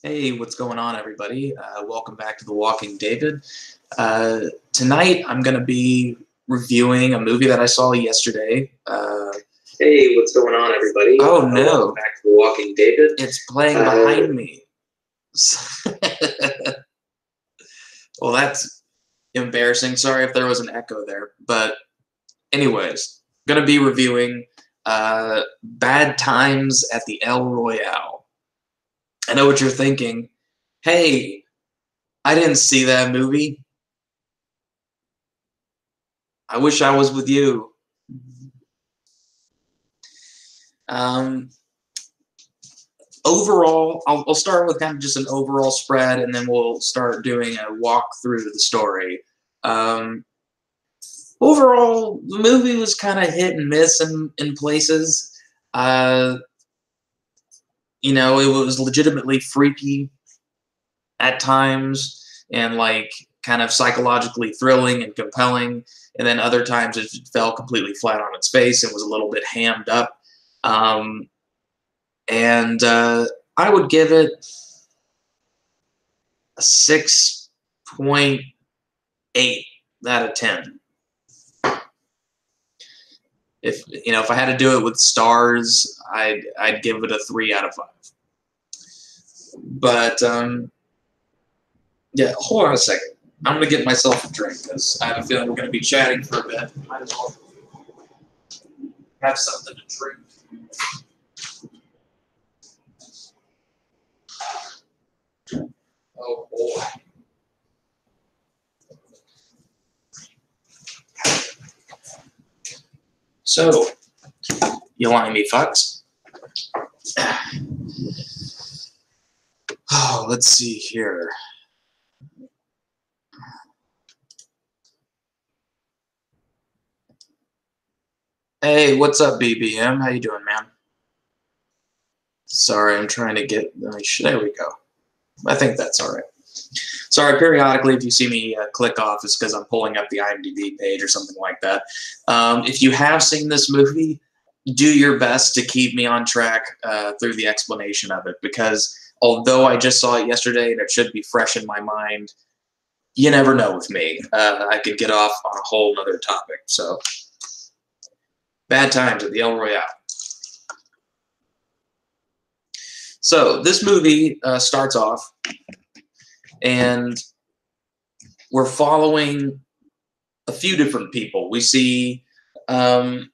Hey, what's going on, everybody? Welcome back to The Walking David. Tonight, I'm going to be reviewing a movie that I saw yesterday. Hey, what's going on, everybody? Oh, no. Welcome back to The Walking David. It's playing behind me. Well, that's embarrassing. Sorry if there was an echo there. But anyways, I'm going to be reviewing Bad Times at the El Royale. I know what you're thinking. Hey, I didn't see that movie. I wish I was with you. Overall, I'll start with kind of just an overall spread, and then we'll start doing a walk through the story. Overall, the movie was kind of hit and miss in places. You know, it was legitimately freaky at times, and like kind of psychologically thrilling and compelling. And then other times it fell completely flat on its face and was a little bit hammed up. I would give it a 6.8 out of 10. If I had to do it with stars, I'd give it a 3 out of 5. But yeah, hold on a second. I'm gonna get myself a drink because I have a feeling we're gonna be chatting for a bit. Might as well have something to drink. Oh boy. So, you want any fucks? Oh, let's see here. Hey, what's up, BBM? How you doing, man? Sorry, I'm trying to get... There we go. I think that's all right. Sorry, periodically, if you see me click off, it's because I'm pulling up the IMDb page or something like that. If you have seen this movie, do your best to keep me on track through the explanation of it, because although I just saw it yesterday and it should be fresh in my mind, you never know with me. I could get off on a whole other topic. So, Bad Times at the El Royale. So this movie starts off, and we're following a few different people. We see a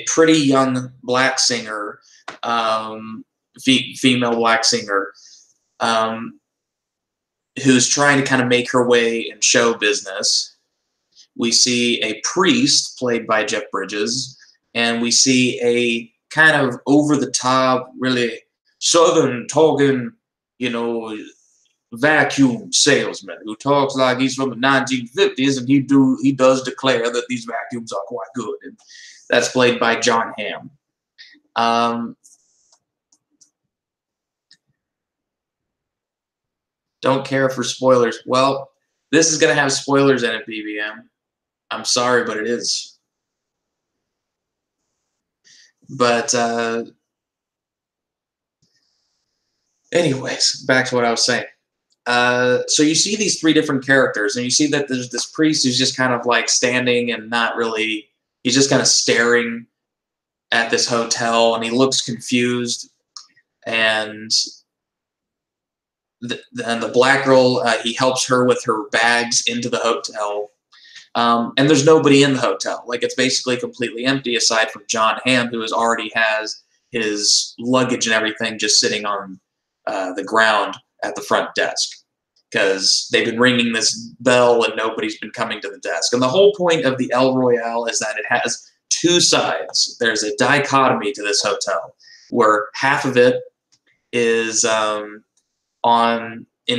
pretty young black singer, female black singer, who's trying to kind of make her way in show business. We see a priest played by Jeff Bridges, and we see a kind of over-the-top, really southern talking, vacuum salesman who talks like he's from the 1950s, and he does declare that these vacuums are quite good, and that's played by John Hamm. Don't care for spoilers. Well, this is going to have spoilers in it, BBM. I'm sorry, but it is. But anyways, back to what I was saying. So you see these three different characters, and you see that there's this priest who's just kind of like standing and not really, he's just kind of staring at this hotel, and he looks confused. And the black girl, he helps her with her bags into the hotel. And there's nobody in the hotel. Like, it's basically completely empty aside from John Hamm, who already has his luggage and everything just sitting on the ground at the front desk, because they've been ringing this bell and nobody's been coming to the desk. And the whole point of the El Royale is that it has two sides. There's a dichotomy to this hotel where half of it is in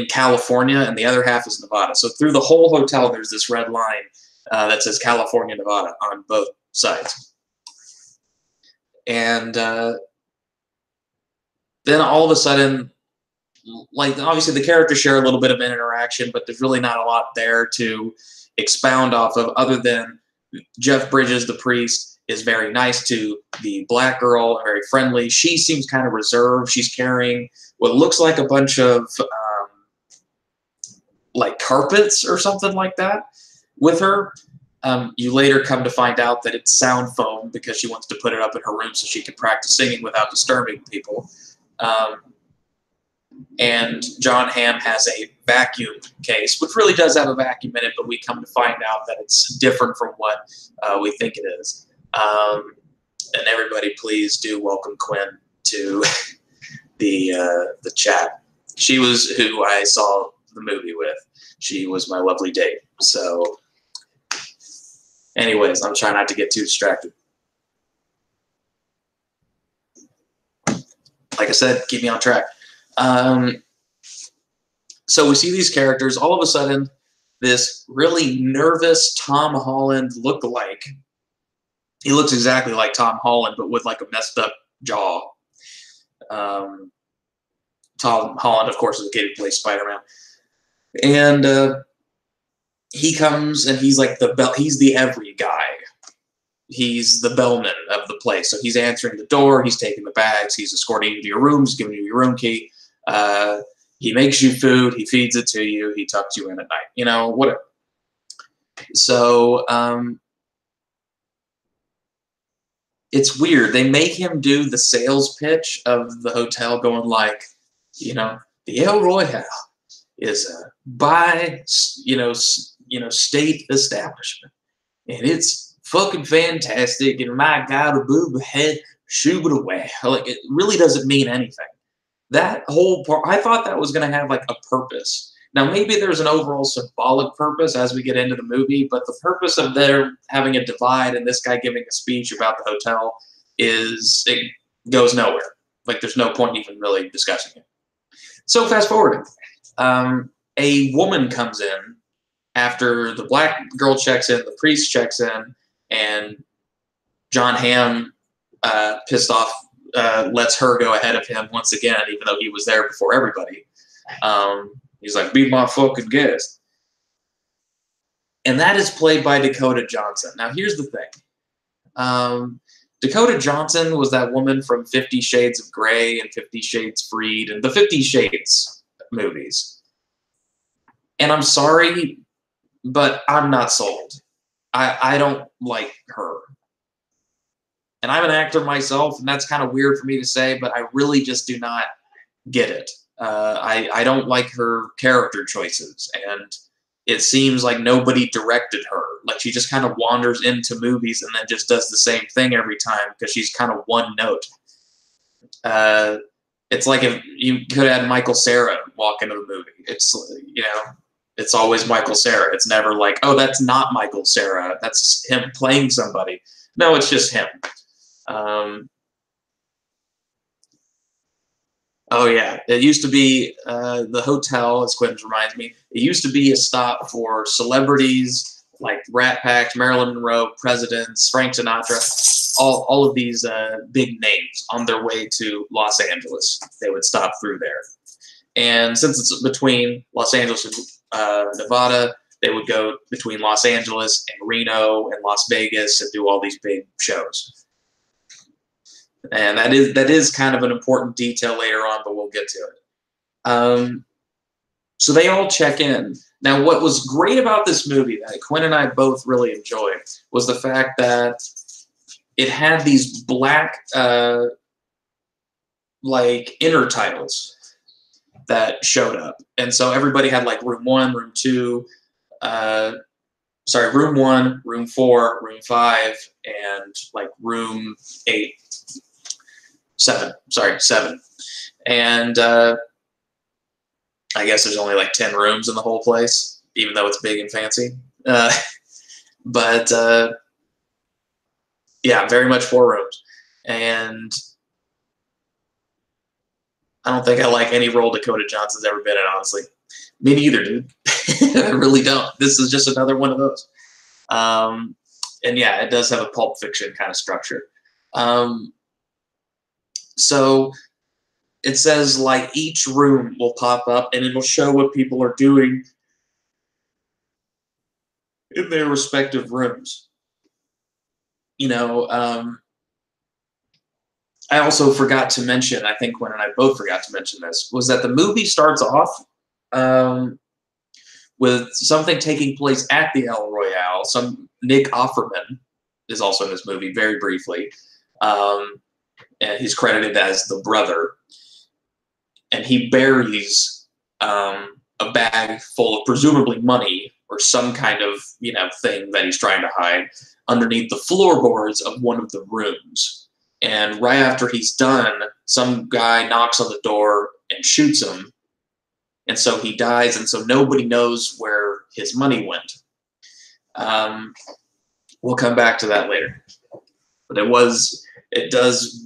California and the other half is Nevada. So through the whole hotel, there's this red line that says California, Nevada on both sides. And then all of a sudden, like, obviously the characters share a little bit of an interaction, but there's really not a lot there to expound off of other than Jeff Bridges, the priest, is very nice to the black girl, very friendly. She seems kind of reserved. She's carrying what looks like a bunch of like carpets or something like that with her. You later come to find out that it's sound foam because she wants to put it up in her room so she can practice singing without disturbing people. And John Hamm has a vacuum case, which really does have a vacuum in it, but we come to find out that it's different from what we think it is. And everybody, please do welcome Quinn to the chat. She was who I saw the movie with. She was my lovely date. So, anyways, I'm trying not to get too distracted. Like I said, keep me on track. So we see these characters. All of a sudden, this really nervous Tom Holland lookalike. He looks exactly like Tom Holland, but with like a messed up jaw. Tom Holland, of course, is a kid who plays Spider-Man. And he comes and he's like he's the every guy. He's the bellman of the place. So he's answering the door, he's taking the bags, he's escorting you to your rooms, giving you your room key. He makes you food, he feeds it to you, he tucks you in at night, you know, whatever. So it's weird. They make him do the sales pitch of the hotel going like, you know, the El Royale is a state establishment. And it's fucking fantastic. And my God, a boob head, shoo it away. Like, it really doesn't mean anything. That whole part, I thought that was going to have like a purpose. Now, maybe there's an overall symbolic purpose as we get into the movie, but the purpose of there having a divide and this guy giving a speech about the hotel it goes nowhere. Like, there's no point even really discussing it. So fast forward. A woman comes in after the black girl checks in, the priest checks in, and John Hamm, pissed off, lets her go ahead of him once again, even though he was there before everybody. He's like, be my fucking guest. And that is played by Dakota Johnson. Now, here's the thing. Dakota Johnson was that woman from 50 Shades of Grey and 50 Shades Freed and the 50 Shades movies. And I'm sorry, but I'm not sold. I don't like her. And I'm an actor myself, and that's kind of weird for me to say, but I really just do not get it. I don't like her character choices, and it seems like nobody directed her. Like, she just kind of wanders into movies and then just does the same thing every time because she's kind of one note. It's like if you could have had Michael Cera walk into the movie. It's, you know, it's always Michael Cera. It's never like, oh, that's not Michael Cera. That's him playing somebody. No, it's just him. Oh, yeah. It used to be the hotel, as Quentin reminds me. It used to be a stop for celebrities like Rat Pack, Marilyn Monroe, presidents, Frank Sinatra, all of these big names on their way to Los Angeles. They would stop through there. And since it's between Los Angeles and Nevada, they would go between Los Angeles and Reno and Las Vegas and do all these big shows. And that is kind of an important detail later on, but we'll get to it. So they all check in. Now, what was great about this movie that Quinn and I both really enjoyed was the fact that it had these black, like, inner titles that showed up. And so everybody had, like, room 1, room 2, room 1, room 4, room 5, and, like, room 8. 7. And I guess there's only like 10 rooms in the whole place, even though it's big and fancy. But yeah, very much 4 rooms. And I don't think I like any role Dakota Johnson's ever been in, honestly. Me neither, dude. I really don't. This is just another one of those. And yeah, it does have a Pulp Fiction kind of structure. So it says, like, each room will pop up and it'll show what people are doing in their respective rooms. you know, I also forgot to mention, I think Quinn and I both forgot to mention this, was that the movie starts off with something taking place at the El Royale. Some Nick Offerman is also in this movie, very briefly. And he's credited as the brother. And he buries a bag full of presumably money or some kind of, thing that he's trying to hide underneath the floorboards of one of the rooms. And right after he's done, some guy knocks on the door and shoots him. And so he dies, and so nobody knows where his money went. We'll come back to that later. But it does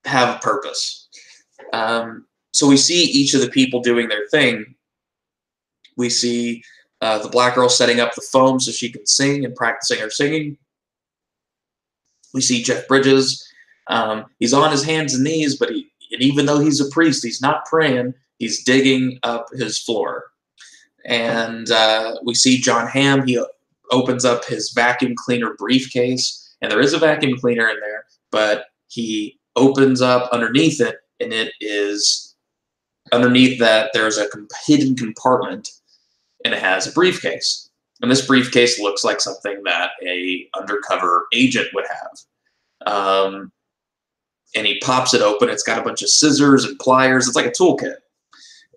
have a purpose. So we see each of the people doing their thing. We see the black girl setting up the foam so she can sing and practicing her singing. We see Jeff Bridges. He's on his hands and knees, but even though he's a priest, he's not praying. He's digging up his floor. And we see John Hamm. He opens up his vacuum cleaner briefcase, and there is a vacuum cleaner in there, but he opens up underneath it, and it is underneath that there's a hidden compartment, and it has a briefcase. And this briefcase looks like something that a undercover agent would have. And he pops it open. It's got a bunch of scissors and pliers. It's like a toolkit.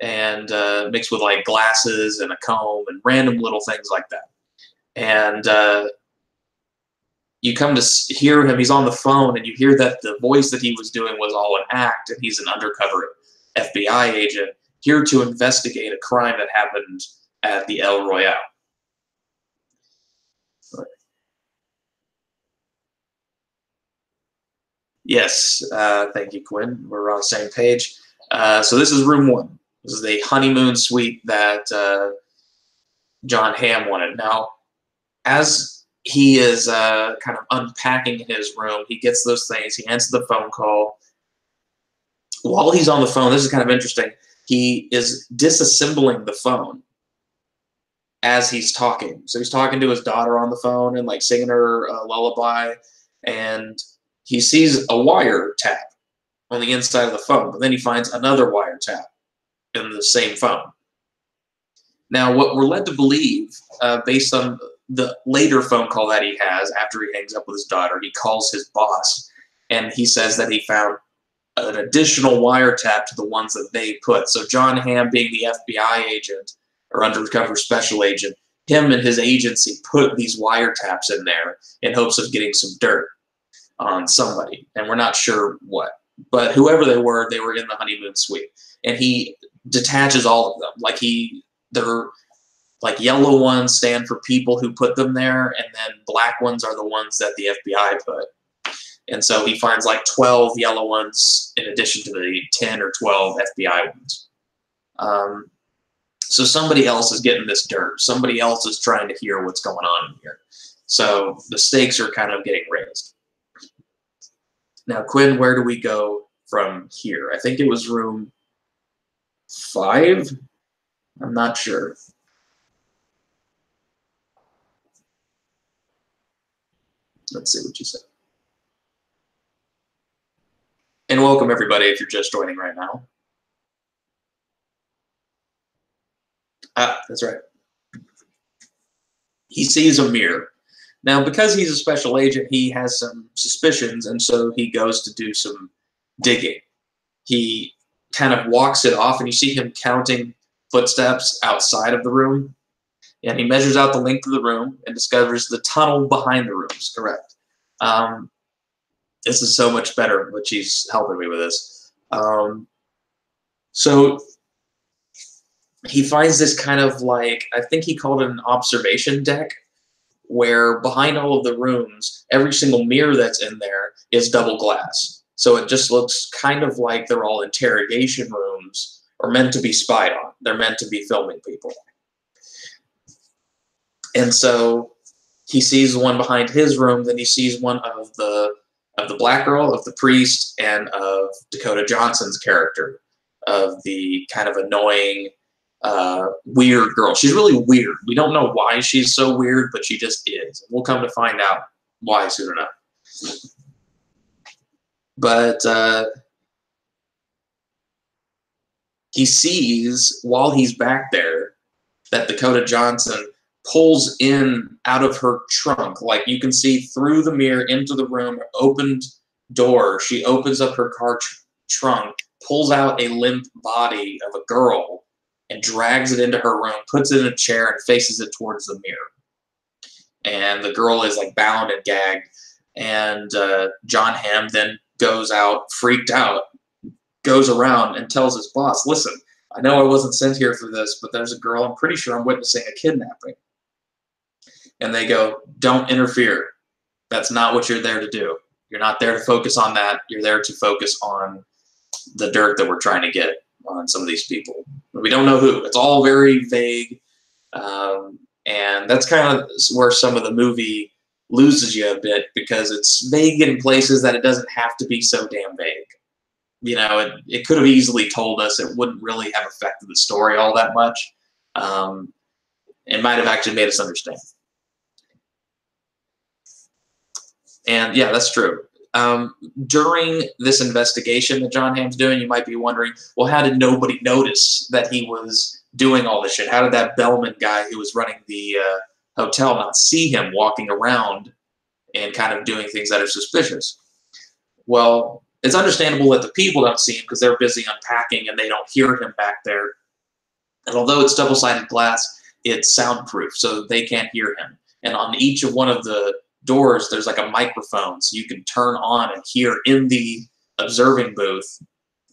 And mixed with like glasses and a comb and random little things like that. And you come to hear him. He's on the phone, and you hear that the voice that he was doing was all an act, and he's an undercover FBI agent here to investigate a crime that happened at the El Royale. Yes, thank you, Quinn. We're on the same page. So this is room 1. This is the honeymoon suite that John Hamm wanted. Now, as he is kind of unpacking his room, he gets those things. He answers the phone call. While he's on the phone, this is kind of interesting, he is disassembling the phone as he's talking. So he's talking to his daughter on the phone and like singing her a lullaby, and he sees a wire tap on the inside of the phone, but then he finds another wire tap in the same phone. Now, what we're led to believe, based on the later phone call that he has after he hangs up with his daughter, he calls his boss, and he says that he found an additional wiretap to the ones that they put. So John Hamm, being the FBI agent or undercover special agent, him and his agency put these wiretaps in there in hopes of getting some dirt on somebody, and we're not sure what. But whoever they were in the honeymoon suite, and he detaches all of them. They're like yellow ones stand for people who put them there, and then black ones are the ones that the FBI put. And so he finds like 12 yellow ones in addition to the 10 or 12 FBI ones. So somebody else is getting this dirt. Somebody else is trying to hear what's going on here. So the stakes are kind of getting raised. Now, Quinn, where do we go from here? I think it was room 5. I'm not sure. Let's see what you said. And welcome, everybody, if you're just joining right now. That's right. He sees a mirror. Now, because he's a special agent, he has some suspicions, and so he goes to do some digging. He kind of walks it off, and you see him counting footsteps outside of the room. And he measures out the length of the room and discovers the tunnel behind the rooms. Correct. This is so much better, but she's helping me with this. So he finds this kind of like, I think he called it an observation deck, where behind all of the rooms, every single mirror that's in there is double glass. So it just looks kind of like they're all interrogation rooms, or meant to be spied on. They're meant to be filming people. And so he sees one behind his room, then he sees one of the black girl, of the priest, and of Dakota Johnson's character, of the kind of annoying, weird girl. She's really weird. We don't know why she's so weird, but she just is. We'll come to find out why soon enough. But he sees, while he's back there, that Dakota Johnson pulls in out of her trunk. Like, you can see through the mirror into the room, opened door. She opens up her car trunk, pulls out a limp body of a girl, and drags it into her room, puts it in a chair, and faces it towards the mirror. And the girl is like bound and gagged. And John Hamm then goes out, freaked out, goes around and tells his boss, listen, I know I wasn't sent here for this, but there's a girl, I'm pretty sure I'm witnessing a kidnapping. And they go, don't interfere. That's not what you're there to do. You're not there to focus on that. You're there to focus on the dirt that we're trying to get on some of these people. We don't know who. It's all very vague. And that's kind of where some of the movie loses you a bit, because it's vague in places that it doesn't have to be so damn vague. You know, it could have easily told us. It wouldn't really have affected the story all that much. It might have actually made us understand. And yeah, that's true. During this investigation that John Hamm's doing, you might be wondering, well, how did nobody notice that he was doing all this shit? How did that bellman guy who was running the hotel not see him walking around and kind of doing things that are suspicious? Well, it's understandable that the people don't see him because they're busy unpacking and they don't hear him back there. And although it's double-sided glass, it's soundproof, so they can't hear him. And on each of one of the doors, there's like a microphone, so you can turn on and hear in the observing booth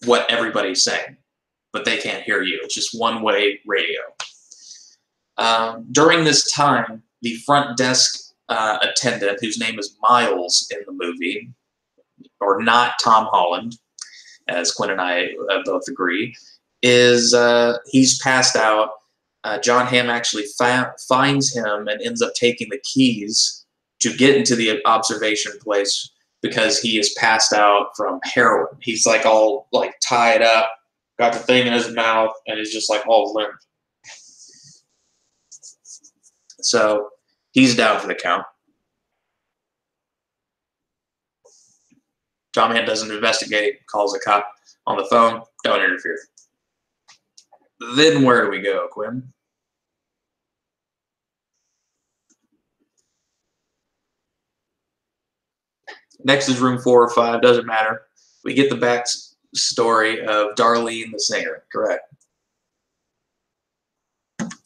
what everybody's saying, but they can't hear you. It's just one-way radio. During this time, the front desk attendant, whose name is Miles in the movie, or not Tom Holland, as Quinn and I both agree, is he's passed out. John Hamm actually finds him and ends up taking the keys to get into the observation place because he is passed out from heroin. He's like all like tied up, got the thing in his mouth, and he's just like all limp. So he's down for the count. John Hamm doesn't investigate, calls a cop on the phone, don't interfere. Then where do we go, Quinn? Next is room 4 or 5, doesn't matter. We get the back story of Darlene the singer, correct?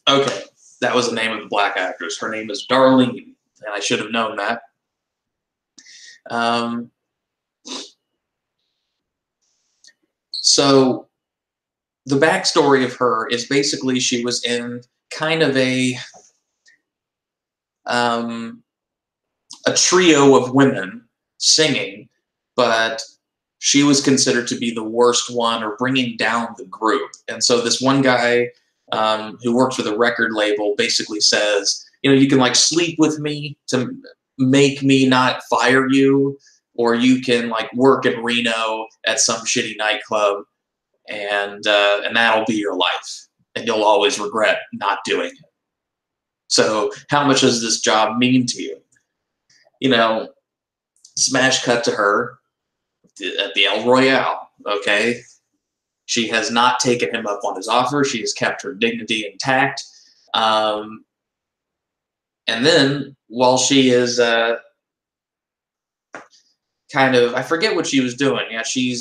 Okay, that was the name of the black actress. Her name is Darlene, and I should have known that. So the backstory of her is basically she was in kind of a trio of women singing, but she was considered to be the worst one or bringing down the group. And so this one guy who works with a record label basically says, you know, you can like sleep with me to make me not fire you, or you can like work in Reno at some shitty nightclub and that'll be your life and you'll always regret not doing it. So how much does this job mean to you? You know, smash cut to her at the El Royale, okay? She has not taken him up on his offer. She has kept her dignity intact. And then while she is kind of, I forget what she was doing. Yeah, she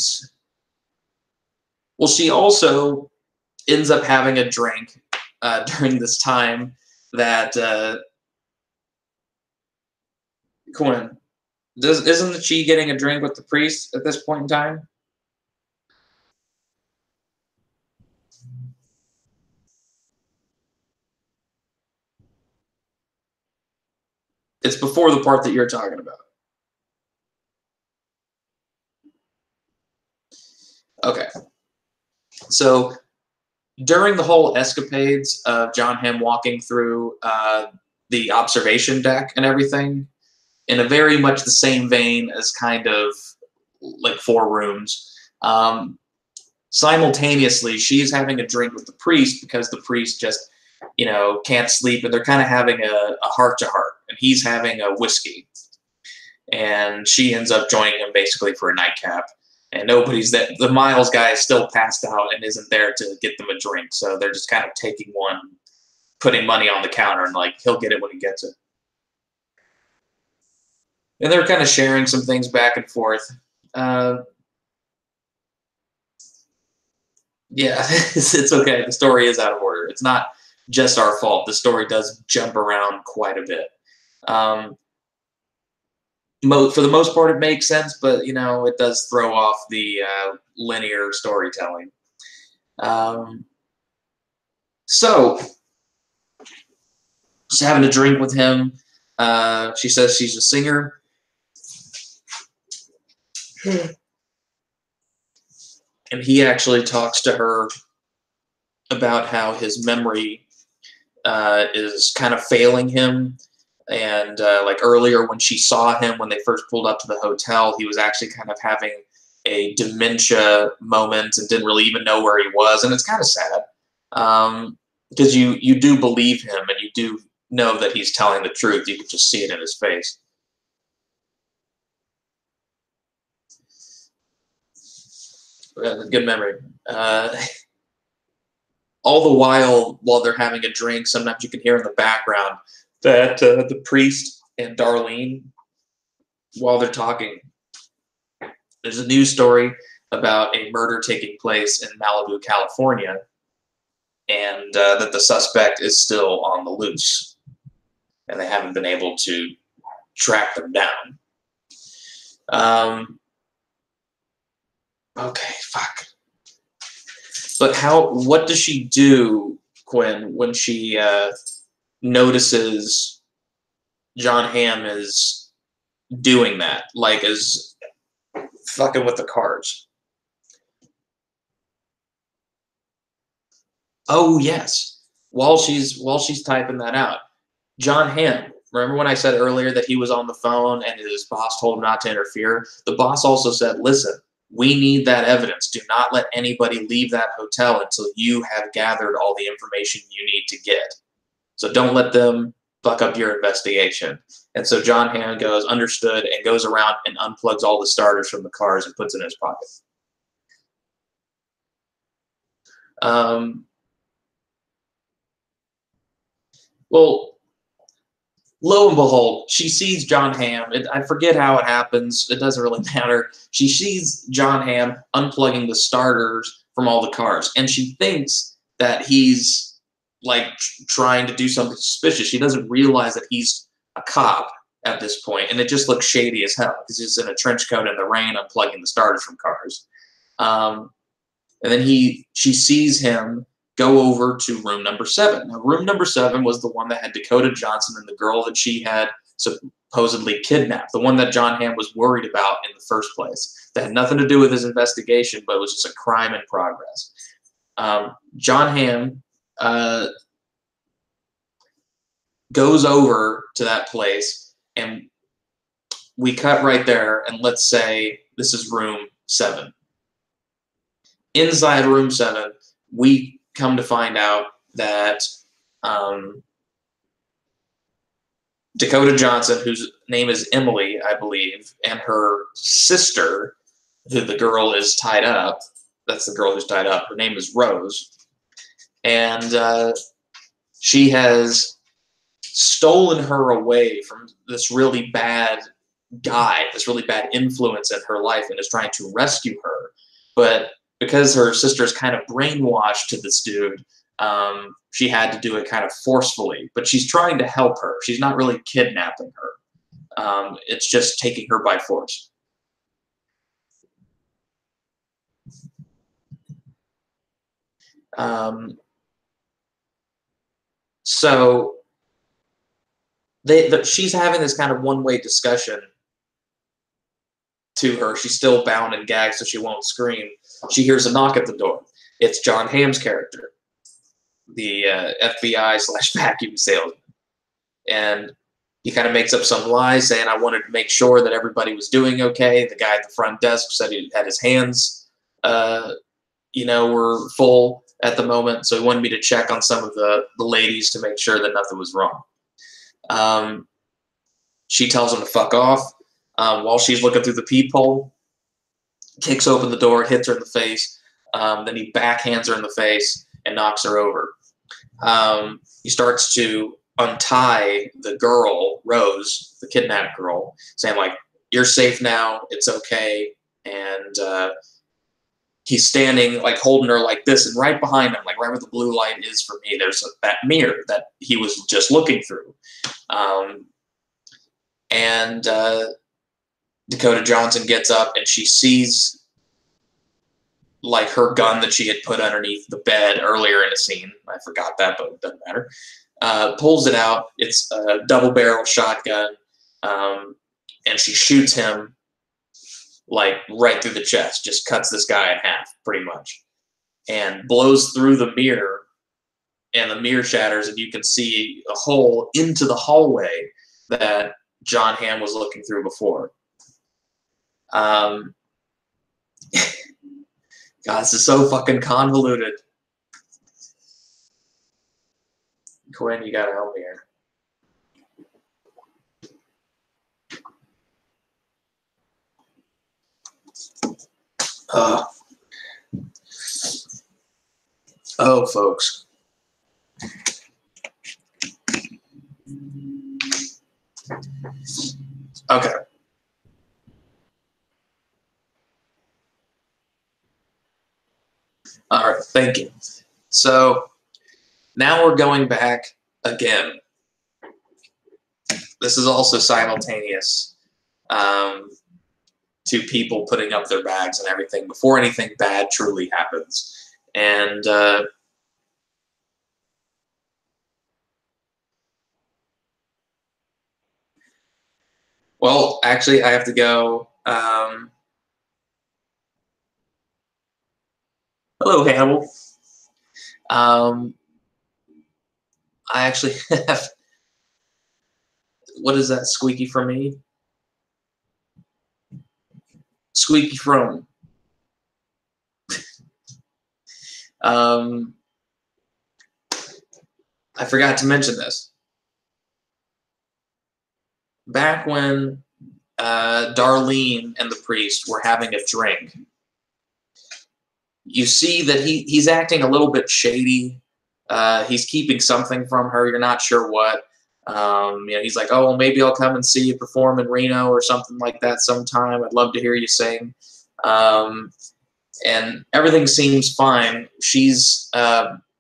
also ends up having a drink during this time that Quinn, isn't she getting a drink with the priest at this point in time? It's before the part that you're talking about. Okay. So during the whole escapades of John Hamm walking through the observation deck and everything, in a very much the same vein as kind of like 4 Rooms, simultaneously she's having a drink with the priest because the priest just, you know, can't sleep, and they're kind of having a heart-to-heart, and he's having a whiskey. and she ends up joining him basically for a nightcap. And nobody's that. The Miles guy is still passed out and isn't there to get them a drink, so they're just kind of taking one, putting money on the counter, and like he'll get it when he gets it. And they're kind of sharing some things back and forth. Yeah, it's okay. The story is out of order. It's not just our fault. The story does jump around quite a bit. For the most part, it makes sense, but it does throw off the linear storytelling. So, just having a drink with him. She says she's a singer. And he actually talks to her about how his memory is kind of failing him. And like earlier when she saw him when they first pulled up to the hotel, he was actually kind of having a dementia moment and didn't really even know where he was. And it's kind of sad because you do believe him and you do know that he's telling the truth. You can just see it in his face. Good memory. All the while they're having a drink, sometimes you can hear in the background that the priest and Darlene, while they're talking, there's a news story about a murder taking place in Malibu, California, and that the suspect is still on the loose, and they haven't been able to track them down. Okay, fuck. But what does she do, Quinn, when she notices John Hamm is doing that, like is fucking with the cars? Oh yes. While she's typing that out, John Hamm. Remember when I said earlier that he was on the phone and his boss told him not to interfere? The boss also said, "Listen, we need that evidence. Do not let anybody leave that hotel until you have gathered all the information you need to get. So don't let them fuck up your investigation." And so John Hamm goes, "Understood," and goes around and unplugs all the starters from the cars and puts it in his pocket. Well, lo and behold, she sees John Hamm. I forget how it happens. It doesn't really matter. She sees John Hamm unplugging the starters from all the cars, and she thinks that he's like trying to do something suspicious. She doesn't realize that he's a cop at this point, and it just looks shady as hell because he's in a trench coat in the rain unplugging the starters from cars. And then she sees him go over to room number 7. Now, room number 7 was the one that had Dakota Johnson and the girl that she had supposedly kidnapped, the one that John Hamm was worried about in the first place. That had nothing to do with his investigation, but it was just a crime in progress. John Hamm goes over to that place, and we cut right there, and let's say this is room 7. Inside room 7, we come to find out that Dakota Johnson, whose name is Emily, I believe, and her sister, who the girl is tied up, that's the girl who's tied up, her name is Rose, and she has stolen her away from this really bad guy, this really bad influence in her life, and is trying to rescue her. But because her sister's kind of brainwashed to this dude, she had to do it kind of forcefully. But she's trying to help her. She's not really kidnapping her. It's just taking her by force. So she's having this kind of one-way discussion to her. She's still bound and gagged, so she won't scream. She hears a knock at the door. It's John Hamm's character, the FBI/vacuum salesman. And he kind of makes up some lies saying, "I wanted to make sure that everybody was doing okay." The guy at the front desk said he had his hands, were full at the moment, so he wanted me to check on some of the ladies to make sure that nothing was wrong. She tells him to fuck off. while she's looking through the peephole, kicks open the door, hits her in the face. Then he backhands her in the face and knocks her over. He starts to untie the girl, Rose, the kidnapped girl, saying, like, you're safe now, it's okay. And he's standing, like, holding her like this, and right behind him, like right where the blue light is for me, there's that mirror that he was just looking through. And Dakota Johnson gets up, and she sees, like, her gun that she had put underneath the bed earlier in a scene. I forgot that, but it doesn't matter. Pulls it out. It's a double-barrel shotgun, and she shoots him, like, right through the chest. Just cuts this guy in half, pretty much, and blows through the mirror, and the mirror shatters, and you can see a hole into the hallway that John Hamm was looking through before. God, this is so fucking convoluted. Quinn, you gotta help me here. Oh, folks. Okay. All right, thank you. So now we're going back again. This is also simultaneous to people putting up their bags and everything before anything bad truly happens. And well, actually, I have to go. Hello, Hannibal. I actually have. What is that squeaky from me? Squeaky from. I forgot to mention this. Back when Darlene and the priest were having a drink, you see that he's acting a little bit shady. He's keeping something from her. You're not sure what. He's like, oh, well, maybe I'll come and see you perform in Reno or something like that sometime. I'd love to hear you sing. And everything seems fine. She's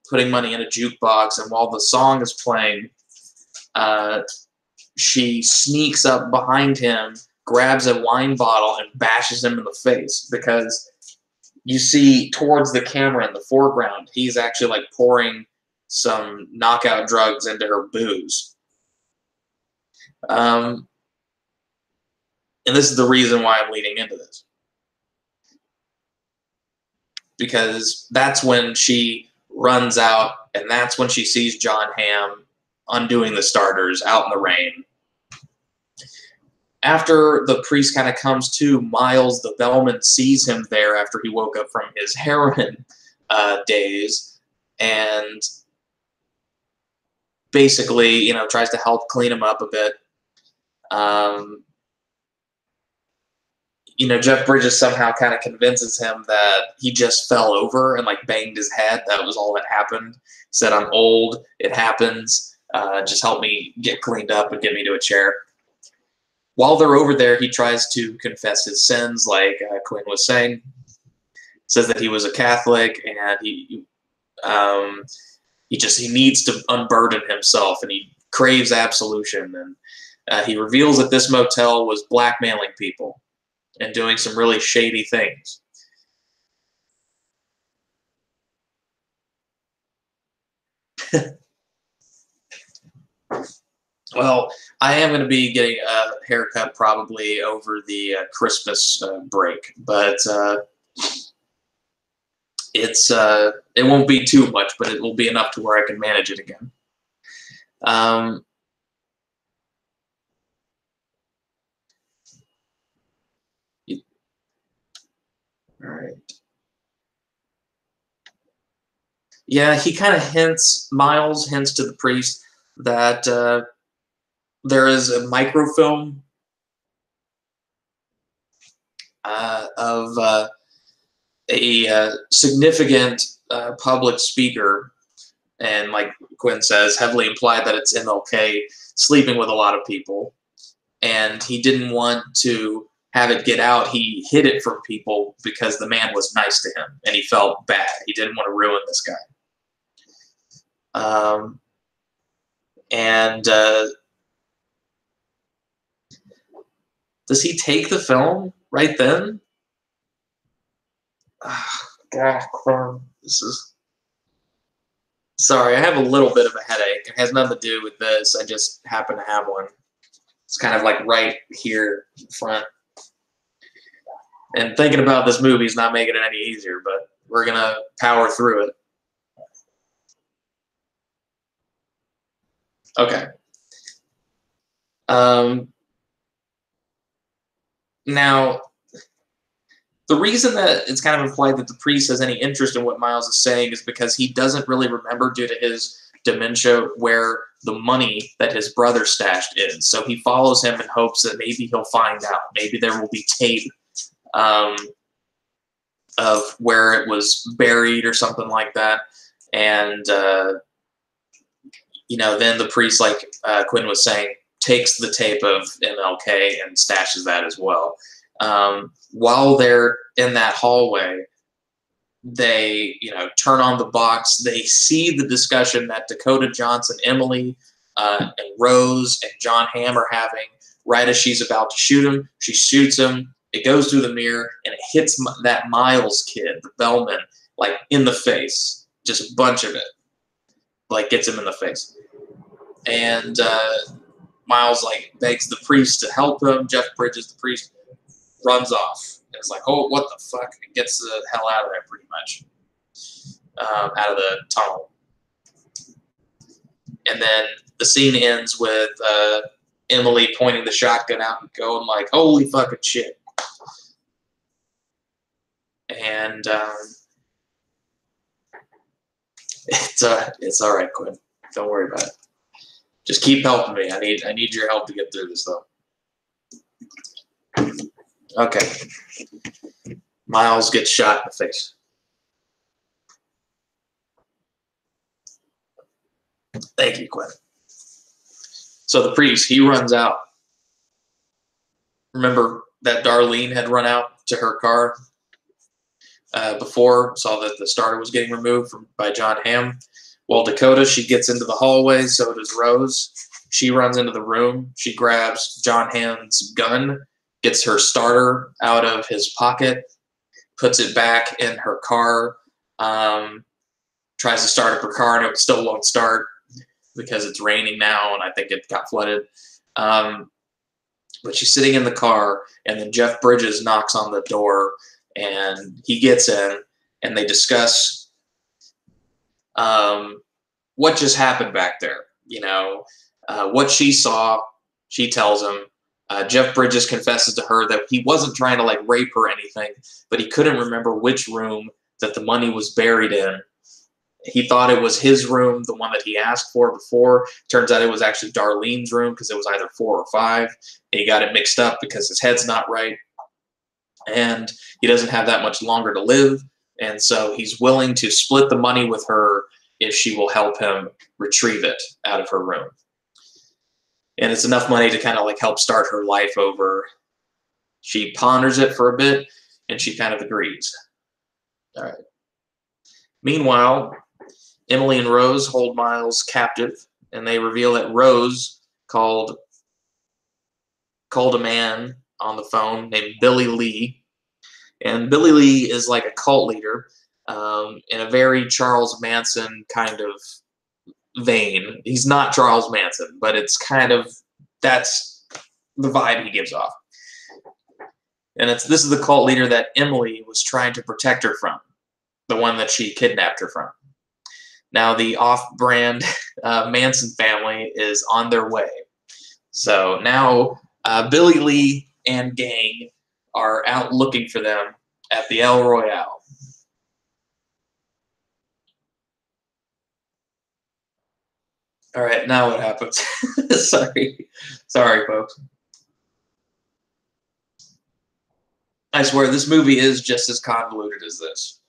putting money in a jukebox, and while the song is playing, she sneaks up behind him, grabs a wine bottle, and bashes him in the face, because you see towards the camera in the foreground, he's actually, like, pouring some knockout drugs into her booze. And this is the reason why I'm leading into this. Because that's when she runs out, and that's when she sees John Hamm undoing the starters out in the rain. After the priest kind of comes to, Miles, the bellman, sees him there after he woke up from his heroin days, and basically, tries to help clean him up a bit. Jeff Bridges somehow kind of convinces him that he just fell over and, like, banged his head. That was all that happened. He said, I'm old. It happens. Just help me get cleaned up and get me to a chair. While they're over there, he tries to confess his sins, like Quinn was saying. Says that he was a Catholic, and he needs to unburden himself, and he craves absolution. And he reveals that this motel was blackmailing people and doing some really shady things. Well, I am going to be getting a haircut probably over the Christmas break, but it won't be too much, but it will be enough to where I can manage it again. All right. Yeah, he kind of Miles hints to the priest that there is a microfilm of a significant public speaker, and like Quinn says, heavily implied that it's MLK sleeping with a lot of people, and he didn't want to have it get out. He hid it from people because the man was nice to him, and he felt bad. He didn't want to ruin this guy. Does he take the film right then? God, this is... Sorry, I have a little bit of a headache. It has nothing to do with this. I just happen to have one. It's kind of like right here in front. And thinking about this movie is not making it any easier, but we're going to power through it. Okay. Now, the reason that it's kind of implied that the priest has any interest in what Miles is saying is because he doesn't really remember, due to his dementia, where the money that his brother stashed is. So he follows him in hopes that maybe he'll find out. Maybe there will be tape of where it was buried or something like that. And, then the priest, like Quinn was saying, takes the tape of MLK and stashes that as well. While they're in that hallway, they, turn on the box. They see the discussion that Dakota Johnson, Emily, and Rose and John Hamm are having right as she's about to shoot him. She shoots him. It goes through the mirror, and it hits that Miles kid, the bellman, like in the face. Just a bunch of it. Like, gets him in the face. And Miles, like, begs the priest to help him. Jeff Bridges, the priest, runs off. And it's like, oh, what the fuck? And gets the hell out of there, pretty much. Out of the tunnel. And then the scene ends with Emily pointing the shotgun out and going like, holy fucking shit. And it's all right, Quinn. Don't worry about it. Just keep helping me. I need your help to get through this, though. Okay. Miles gets shot in the face. Thank you, Quinn. So the priest, he runs out. Remember that Darlene had run out to her car before, saw that the starter was getting removed by John Hamm. Well, Dakota, she gets into the hallway, so does Rose. She runs into the room. She grabs John Hamm's gun, gets her starter out of his pocket, puts it back in her car, tries to start up her car, and it still won't start because it's raining now, and I think it got flooded. But she's sitting in the car, and then Jeff Bridges knocks on the door, and he gets in, and they discuss what just happened back there. What she saw, she tells him. Jeff Bridges confesses to her that he wasn't trying to, like, rape her or anything, but he couldn't remember which room that the money was buried in. He thought it was his room, the one that he asked for before. Turns out it was actually Darlene's room because it was either 4 or 5. And he got it mixed up because his head's not right. And he doesn't have that much longer to live. And so he's willing to split the money with her if she will help him retrieve it out of her room. And it's enough money to kind of like help start her life over. She ponders it for a bit, and she kind of agrees. All right. Meanwhile, Emily and Rose hold Miles captive, and they reveal that Rose called a man on the phone named Billy Lee. And Billy Lee is like a cult leader in a very Charles Manson kind of vein. He's not Charles Manson, but it's kind of, that's the vibe he gives off. And this is the cult leader that Emily was trying to protect her from, the one that she kidnapped her from. Now the off-brand Manson family is on their way. So now Billy Lee and gang are out looking for them at the El Royale. All right, now what happens? Sorry, folks. I swear this movie is just as convoluted as this.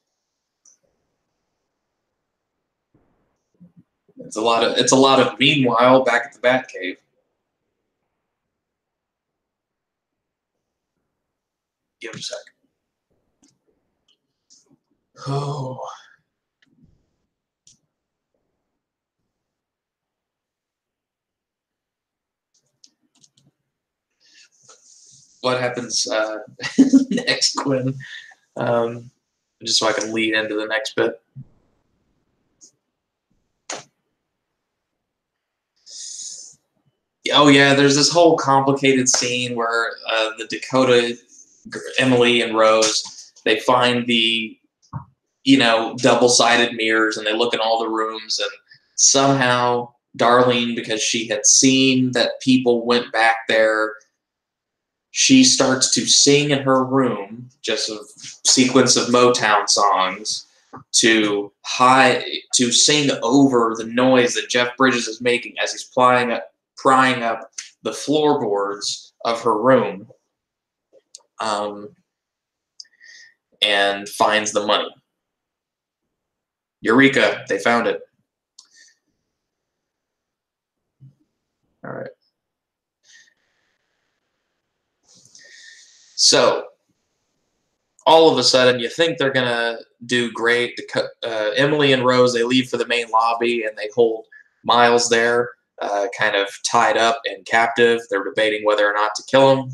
It's a lot of meanwhile back at the Batcave. Give it a second. Oh. What happens next, Quinn? Just so I can lead into the next bit. Oh yeah, there's this whole complicated scene where the Dakota, Emily, and Rose, they find the, double-sided mirrors, and they look in all the rooms, and somehow Darlene, because she had seen that people went back there, she starts to sing in her room, just a sequence of Motown songs, to sing over the noise that Jeff Bridges is making as he's prying up the floorboards of her room, and finds the money. Eureka! They found it. All right. So, all of a sudden, you think they're going to do great. Emily and Rose, they leave for the main lobby, and they hold Miles there, kind of tied up and captive. They're debating whether or not to kill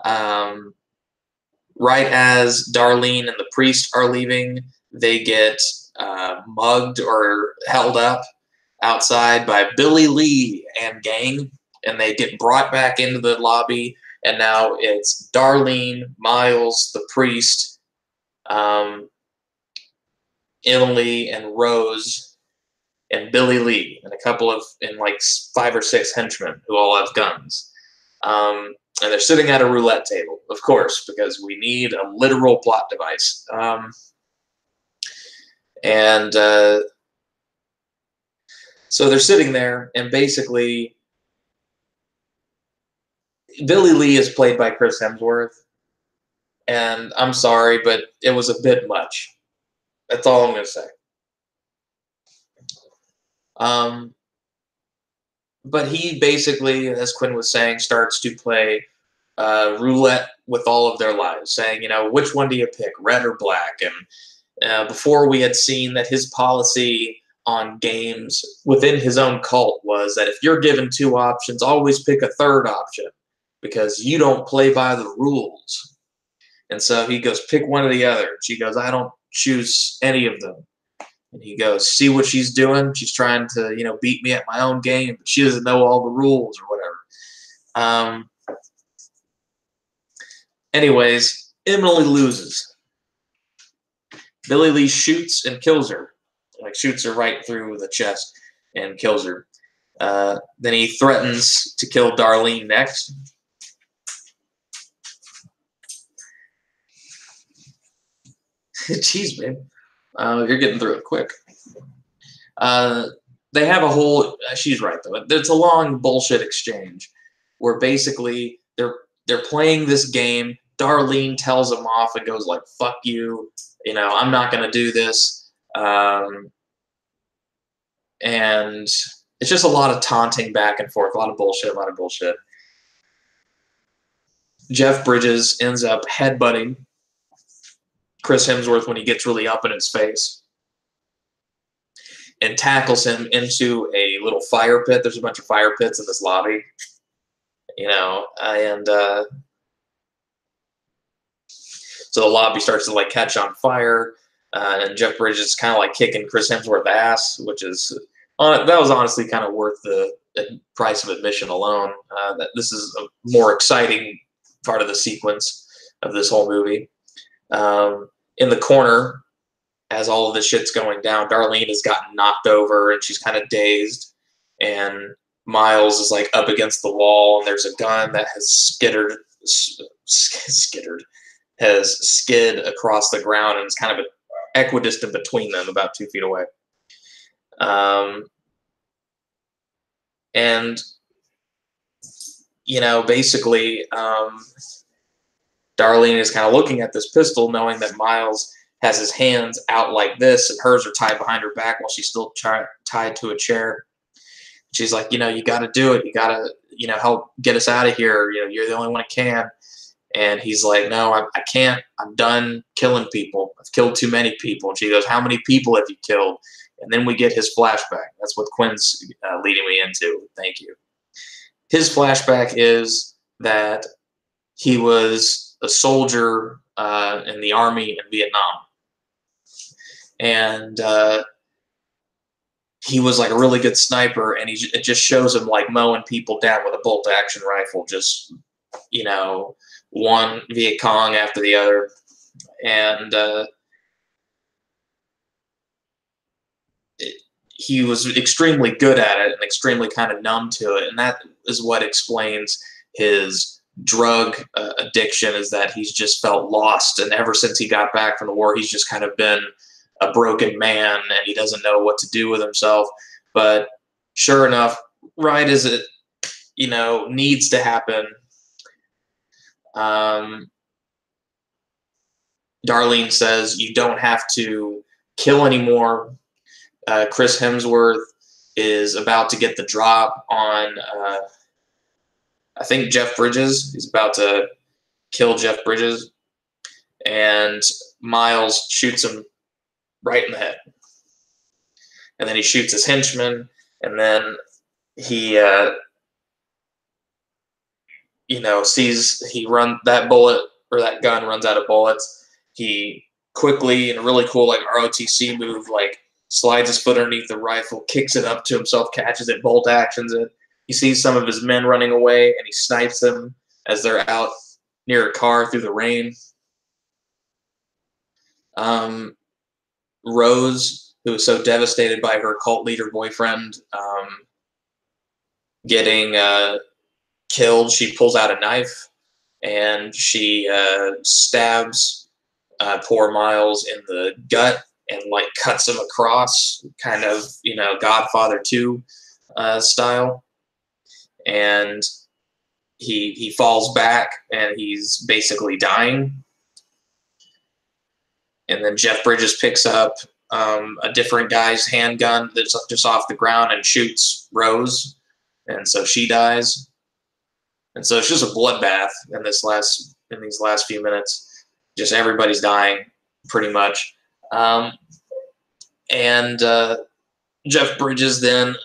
him. Right as Darlene and the priest are leaving, they get mugged or held up outside by Billy Lee and gang, and they get brought back into the lobby, and now it's Darlene, Miles, the priest, Emily and Rose, and Billy Lee, and like 5 or 6 henchmen who all have guns. And they're sitting at a roulette table, of course, because we need a literal plot device. So they're sitting there, and basically, Billy Lee is played by Chris Hemsworth, and I'm sorry, but it was a bit much. That's all I'm going to say. But he basically, as Quinn was saying, starts to play roulette with all of their lives, saying, which one do you pick, red or black? And before we had seen that his policy on games within his own cult was that if you're given 2 options, always pick a third option because you don't play by the rules. And so he goes, pick one or the other. She goes, I don't choose any of them. And he goes, see what she's doing? She's trying to, beat me at my own game, but she doesn't know all the rules or whatever. Anyways, Emily loses. Billy Lee shoots and kills her. Shoots her right through the chest and kills her. Then he threatens to kill Darlene next. Jeez, babe. You're getting through it quick. They have a whole... she's right, though. It's a long bullshit exchange where basically they're playing this game. Darlene tells him off and goes like, fuck you. I'm not going to do this. And it's just a lot of taunting back and forth. A lot of bullshit. Jeff Bridges ends up headbutting Chris Hemsworth when he gets really up in his face and tackles him into a little fire pit. There's a bunch of fire pits in this lobby, and so the lobby starts to catch on fire, and Jeff Bridges is kind of kicking Chris Hemsworth's ass, which is that was honestly kind of worth the price of admission alone. That this is a more exciting part of the sequence of this whole movie. In the corner, as all of this shit's going down, Darlene has gotten knocked over and she's kind of dazed, and Miles is up against the wall, and there's a gun that has has skid across the ground, and it's kind of equidistant between them, about 2 feet away. And basically, Darlene is kind of looking at this pistol, knowing that Miles has his hands out like this, and hers are tied behind her back while she's still tied to a chair. She's like, you got to do it. You got to, help get us out of here. You're the only one who can. And he's like, no, I can't. I'm done killing people. I've killed too many people. And she goes, how many people have you killed? And then we get his flashback. That's what Quinn's leading me into. Thank you. His flashback is that he was a soldier in the army in Vietnam. And he was like a really good sniper, and it just shows him like mowing people down with a bolt-action rifle, just, one Viet Cong after the other. And he was extremely good at it and extremely kind of numb to it. And that is what explains his drug addiction, is that he's just felt lost. And ever since he got back from the war, he's just kind of been a broken man, and he doesn't know what to do with himself. But sure enough, right as it, needs to happen, Darlene says, you don't have to kill anymore. Chris Hemsworth is about to get the drop on, I think, Jeff Bridges. He's about to kill Jeff Bridges. And Miles shoots him right in the head. And then he shoots his henchman, and then he, sees that bullet, or that gun runs out of bullets. He quickly, in a really cool like ROTC move, like slides his foot underneath the rifle, kicks it up to himself, catches it, bolt actions it. He sees some of his men running away, and he snipes them as they're out near a car through the rain. Rose, who was so devastated by her cult leader boyfriend getting killed, she pulls out a knife and she stabs poor Miles in the gut and like cuts him across, kind of, Godfather 2 style. And he falls back and he's basically dying. And then Jeff Bridges picks up a different guy's handgun that's just off the ground and shoots Rose, and so she dies. And so it's just a bloodbath in these last few minutes. Just everybody's dying, pretty much. And Jeff Bridges then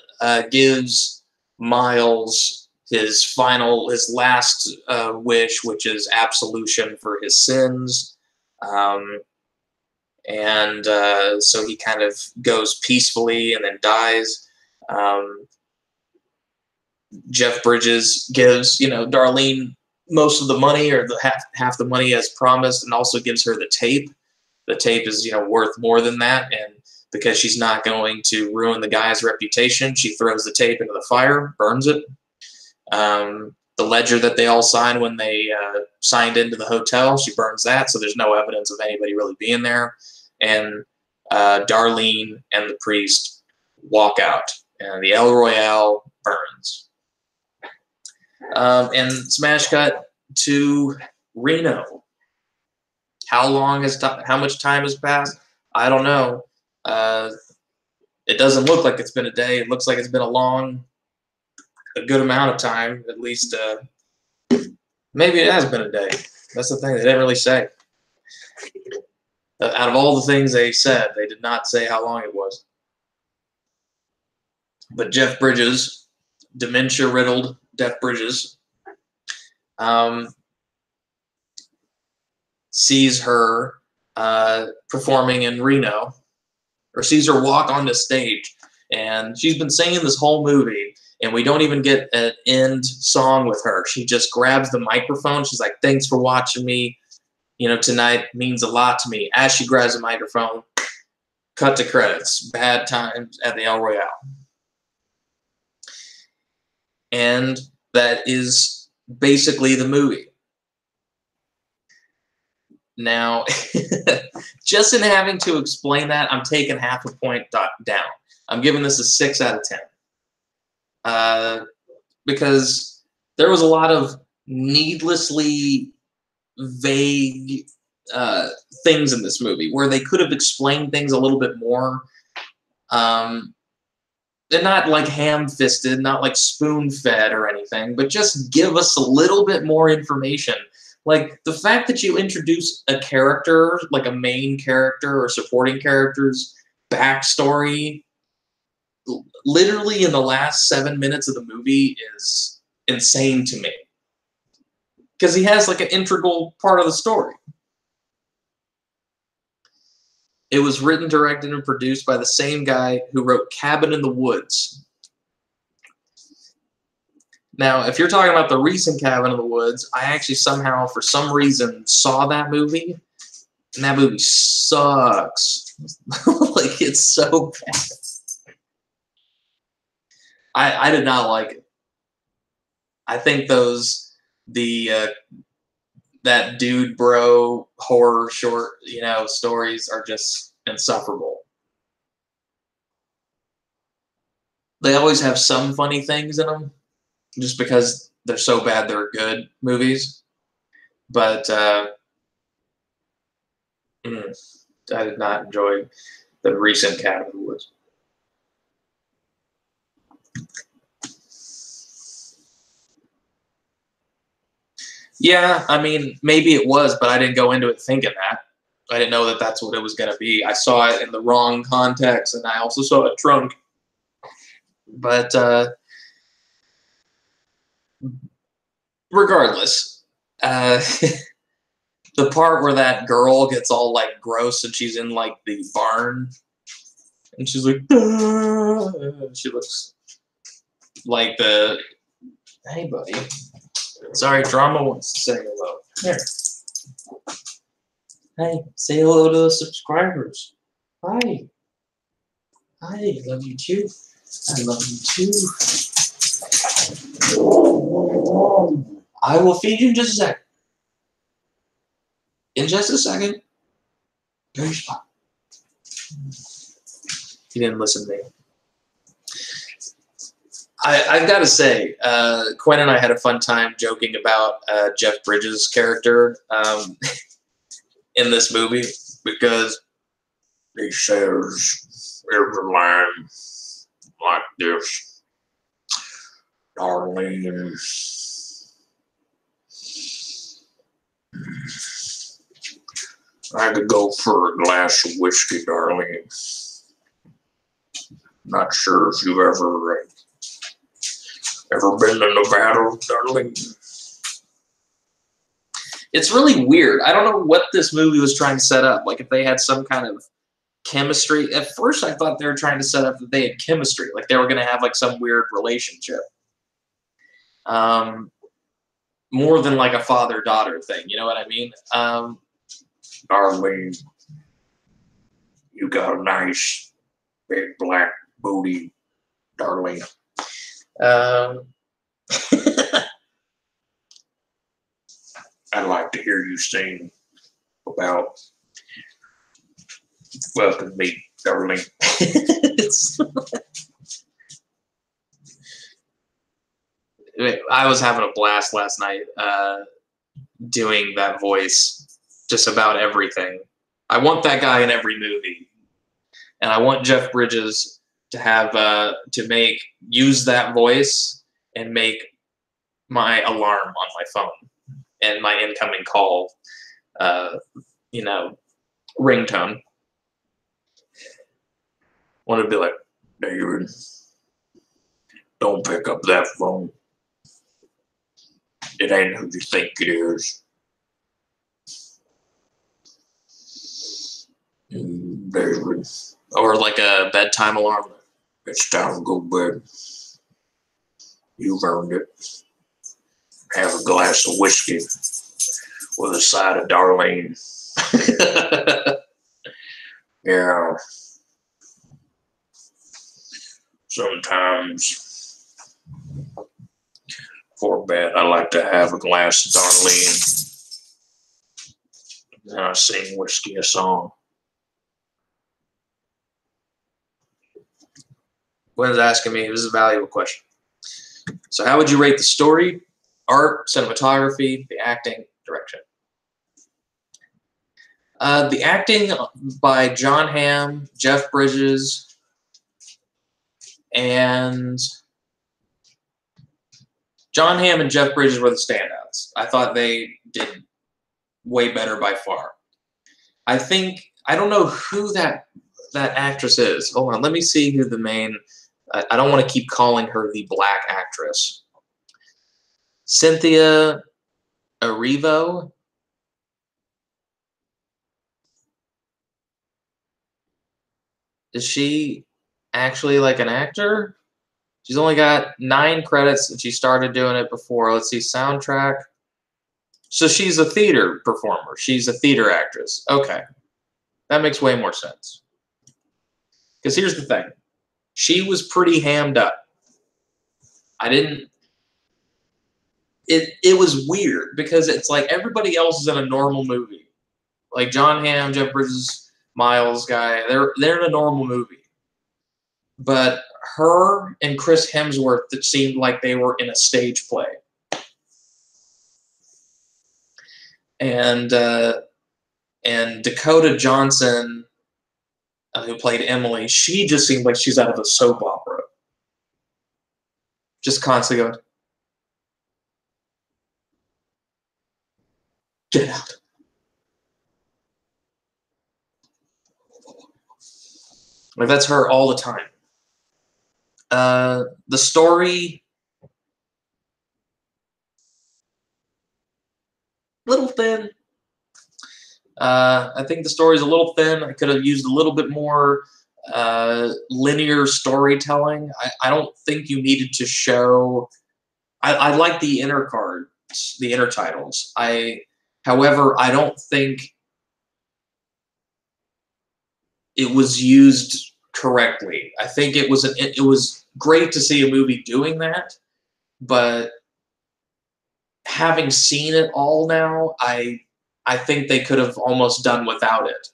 gives Miles his last wish, which is absolution for his sins. And so he kind of goes peacefully and then dies. Jeff Bridges gives, Darlene most of the money, or half the money as promised, and also gives her the tape. The tape is, worth more than that, and because she's not going to ruin the guy's reputation, she throws the tape into the fire, burns it. The ledger that they all signed when they signed into the hotel, she burns that, so there's no evidence of anybody really being there. And Darlene and the priest walk out, and the El Royale burns. And smash cut to Reno. How much time has passed? I don't know. It doesn't look like it's been a day. It looks like it's been a good amount of time, at least. Maybe it has been a day. That's the thing. They didn't really say. Out of all the things they said, they did not say how long it was. But Jeff Bridges, dementia-riddled Jeff Bridges, sees her performing in Reno, or sees her walk on the stage. And she's been singing this whole movie, and we don't even get an end song with her. She just grabs the microphone. She's like, thanks for watching me. Tonight means a lot to me. As she grabs the microphone, cut to credits. Bad times at the El Royale. And that is basically the movie. Now, just in having to explain that, I'm taking half a point down. I'm giving this a 6 out of 10. Because there was a lot of needlessly vague things in this movie where they could have explained things a little bit more. They're not like ham-fisted, not like spoon-fed or anything, but just give us a little bit more information. Like, the fact that you introduce a character, like a main character or supporting character's backstory, literally in the last 7 minutes of the movie is insane to me. Because he has, like, an integral part of the story. It was written, directed, and produced by the same guy who wrote Cabin in the Woods. Now, if you're talking about the recent Cabin in the Woods, I actually somehow, for some reason, saw that movie, and that movie sucks. Like, it's so bad. I did not like it. I think that dude bro horror short, stories are just insufferable. They always have some funny things in them, just because they're so bad they're good movies. But I did not enjoy the recent Cabin in the Woods. Yeah, I mean, maybe it was, but I didn't go into it thinking that. I didn't know that that's what it was going to be. I saw it in the wrong context, and I also saw it drunk. But regardless, the part where that girl gets all, like, gross and she's in, like, the barn, and she's like, "Ah." She looks like the... Hey, buddy. Sorry, Drama wants to say hello. Here. Hey, say hello to the subscribers. Hi. Hi, love you too. I love you too. I will feed you in just a second. In just a second. Go to your spot. He didn't listen to me. I've got to say, Quinn and I had a fun time joking about Jeff Bridges' character in this movie, because he says every line like this: "Darlene, I could go for a glass of whiskey, Darlene. Not sure if you've ever been to Nevada, darling." It's really weird. I don't know what this movie was trying to set up. Like, if they had some kind of chemistry. At first, I thought they were trying to set up that they had chemistry. Like, they were going to have, like, some weird relationship. More than, like, a father-daughter thing. You know what I mean? "Darlene, you got a nice, big, black booty, Darlene." I'd like to hear you sing about "Welcome Me, Darling." I was having a blast last night doing that voice just about everything. I want that guy in every movie. And I want Jeff Bridges to have use that voice and make my alarm on my phone and my incoming call, ringtone. Want to be like, "David, don't pick up that phone. It ain't who you think it is. David." Or like a bedtime alarm. "It's time to go to bed. You've earned it. Have a glass of whiskey with a side of Darlene." Yeah. Sometimes before bed, I like to have a glass of Darlene. And I sing Whiskey a song. Quinn's asking me, this is a valuable question. So how would you rate the story, art, cinematography, the acting, direction? The acting by John Hamm, Jeff Bridges, and John Hamm and Jeff Bridges were the standouts. I thought they did way better by far. I don't know who that actress is. Hold on, let me see who the main. I don't want to keep calling her the black actress. Cynthia Erivo. Is she actually like an actor? She's only got 9 credits and she started doing it before. Let's see, soundtrack. So she's a theater performer. She's a theater actress. Okay. That makes way more sense. Because here's the thing. She was pretty hammed up. It was weird because it's like everybody else is in a normal movie. Like John Hamm, Jeff Bridges, Miles guy, they're in a normal movie. But her and Chris Hemsworth, it seemed like they were in a stage play. And Dakota Johnson, who played Emily, she just seemed like she's out of a soap opera. Just constantly going, get out. Like, that's her all the time. The story, little thin. I think the story's a little thin. I could have used a little bit more linear storytelling. I don't think you needed to show. I like the inner cards, the inner titles. However, I don't think it was used correctly. I think it was great to see a movie doing that, but having seen it all now, I think they could have almost done without it.